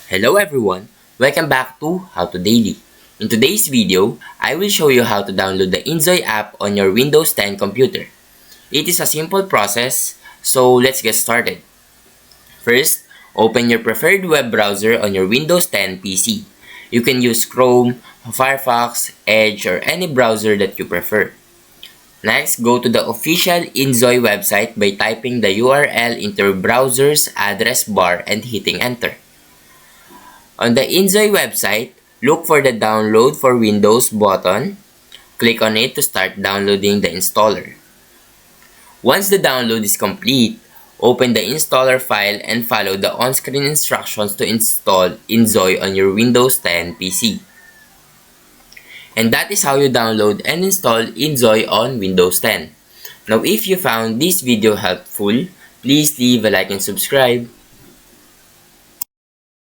Hello everyone, welcome back to How to Daily. In today's video, I will show you how to download the Inzoi app on your Windows 10 computer. It is a simple process, so let's get started. First, open your preferred web browser on your Windows 10 PC. You can use Chrome, Firefox, Edge, or any browser that you prefer. Next, go to the official Inzoi website by typing the URL into your browser's address bar and hitting enter. On the Inzoi website, look for the Download for Windows button. Click on it to start downloading the installer. Once the download is complete, open the installer file and follow the on-screen instructions to install Inzoi on your Windows 10 PC. And that is how you download and install Inzoi on Windows 10. Now if you found this video helpful, please leave a like and subscribe.